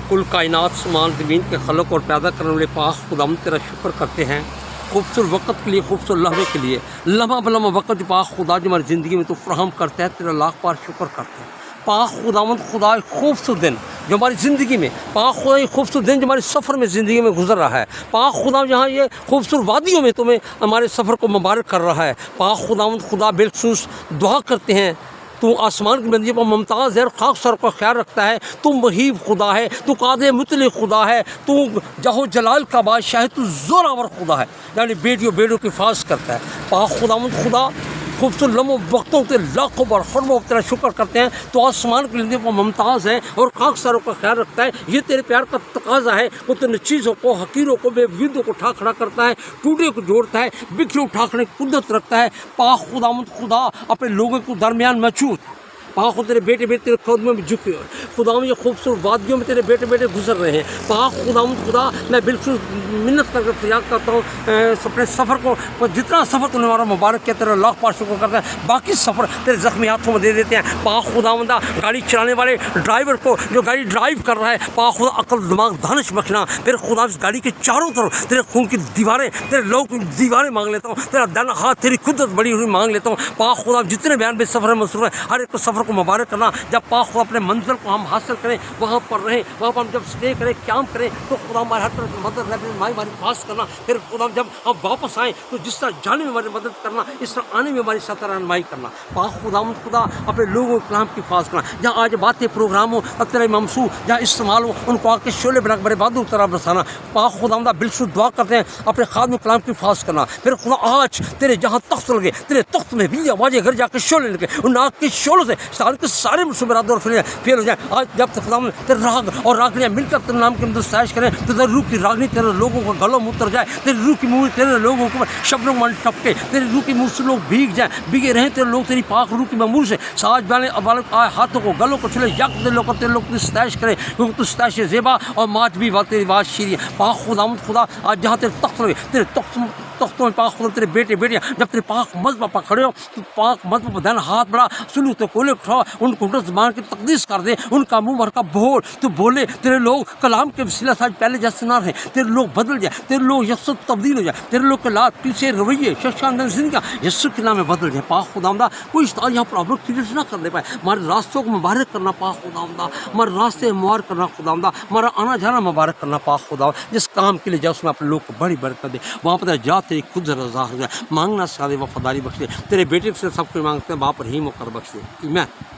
کل کائنات سمان زمین کے خلق اور پیدا کرنے والے پاک خداوند تیرا شکر کرتے ہیں خوبصورت وقت کے لیے، خوبصورت لمحے کے لیے، لمحہ بلمحہ وقت جو پاک خدا جو ہماری زندگی میں تو فراہم کرتا ہے، تیرا لاکھ بار شکر کرتے ہیں پاک خداوند خدا۔ ایک خوبصورت دن جو ہماری زندگی میں، پاک خدا یہ خوبصورت دن جو ہمارے سفر میں زندگی میں گزر رہا ہے، پاک خدا جہاں یہ خوبصورت وادیوں میں تمہیں ہمارے سفر کو مبارک کر رہا ہے، پاک خداوند خدا بالخصوص دعا کرتے ہیں تو آسمان کی بندی پر ممتاز ہے اور خاک سر کا خیال رکھتا ہے، تو مہیب خدا ہے، تو قادر مطلق خدا ہے، تو جہو جلال کا بادشاہ ہے، تو زوراور خدا ہے، یعنی بیٹیوں بیٹوں کی حفاظت کرتا ہے پاک خداوند خدا۔ خوبصورت لمحوں وقتوں کے لاکھوں بار خربوں تیرا شکر کرتے ہیں، تو آسمان کے لندے پر ممتاز ہے اور خاک ساروں کا خیال رکھتا ہے۔ یہ تیرے پیار کا تقاضا ہے، وہ تیرے چیزوں کو، حقیروں کو، بے وجودوں کو اٹھا کھڑا کرتا ہے، ٹوٹے کو جوڑتا ہے، بکھرے اٹھا کھڑے کی قدرت رکھتا ہے پاک خداوند خدا۔ اپنے لوگوں کو درمیان موجود پاک خدا، تیرے بیٹے بیٹے تیرے قدموں میں جھکے ہوئے خداوند، یہ خوبصورت وادیوں میں تیرے بیٹے بیٹے گزر رہے ہیں پاک خداوند خدا۔ میں بالکل منت کر کے فریاد کرتا ہوں اپنے سفر کو، جتنا سفر تو نے ہمارا مبارک کیا، تیرا لاکھ بار شکر کرتا ہے، باقی سفر تیرے زخمی ہاتھوں میں دے دیتے ہیں پاک خداوندہ۔ گاڑی چلانے والے ڈرائیور کو جو گاڑی ڈرائیو کر رہا ہے، پاک خدا عقل دماغ دانش بخشنا تیرے خدا۔ اس گاڑی کے چاروں طرف تیرے خون کی دیواریں، تیرے لوگ کی دیواریں مانگ لیتا ہوں، تیرا دانا ہاتھ، تیری قدرت بڑی ہوئی مانگ لیتا ہوں پاک خدا۔ جتنے بیان میں سفر میں مصروف ہے، ہر ایک کو سفر کو مبارک کرنا، جب پاک خدا اپنے منزل کو ہم حاصل کریں، وہاں پر رہیں، وہاں پر ہم جب اسٹے کریں، قیام کریں، تو خدا ہمارے ہر طرح کی مدد رہے، ہماری خاص کرنا۔ پھر خدا جب ہم واپس آئیں تو جس طرح جانے میں ہماری مدد کرنا، اس طرح آنے میں ہماری ساتھ رہنمائی کرنا پاک خدا۔ اپنے لوگوں کے کلام کی حفاظت کرنا، جہاں آج باتیں پروگرام ہو، تیرے ممسو جہاں استعمال ہو، ان کو آ کے شعلے بنا بڑے بہادر طرح برسانا پاک خدا۔ بالکل دعا کرتے ہیں اپنے خادم کلام کی حفاظت کرنا۔ پھر خدا آج تیرے جہاں تخت لگے، تیرے تخت میں بھی آوازیں گھر جا کے شعلے لگے، ان آگ کے شعلوں سے سارے کے سارے مصیبات اور فیل ہو جائیں آج، جب تک خدا تیرے راگ اور راگنیاں مل کر تیرے نام کی مدد کریں، تو تیرے روح کی راگنی تیرے لوگوں کو گلوں میں اتر جائے، تیرے روح کی منہ تیرے لوگوں کو شبنم من ٹپکے، تیرے روح کی منہ سے لوگ بھیگ جائیں، بھیگے رہیں تیرے لوگ، تیری پاک روح کی ممور سے ساج بانے آئے ہاتھوں کو گلوں کو چھلے، یک دلوں کو تیرے لوگ کی ستائش کریں، کیونکہ تو ستائش زیبا اور ماج بھی تیری بات شیریں پاک خدا۔ آج جہاں تیرے تخت لگے، تیرے تختوں میں پاک خدا، تیرے بیٹے بیٹیاں جب تیرے پاک مذبح پر کھڑے ہو، تو پاک مذبح پر دہنا ہاتھ بڑھا، سلو تو کولے اٹھا، ان کو زبان کی تقدیس کر دے، ان کا منہ بھر کا بول تو بولے، تیرے لوگ کلام کے وسیلہ سے آج پہلے جیسے نہ رہیں، تیرے لوگ بدل جائے، تیرے لوگ یکسر تبدیل ہو جائے، تیرے لوگ کے لات پیچھے رویے شخصاندن زندگیاں یسوع کے نام میں بدل جائے پاک خدا۔ کوئی اشتہار یہاں پر ابرک کریٹ نہ کرنے پائے، ہمارے راستوں کو مبارک کرنا پاک خدا، ہمارے راستے مبارک کرنا خدا، ہمارا آنا جانا مبارک کرنا پاک خدا۔ جس کام کے لیے جا اس میں اپنے لوگ کو بڑی برکت دے، وہاں پر جا تیری قدرت رضا ہو جائے، مانگنا سادے وفاداری بخش دے، تیرے بیٹے سے سب کو مانگتے ہیں باپ رحیم و کر بخش دے، آمین۔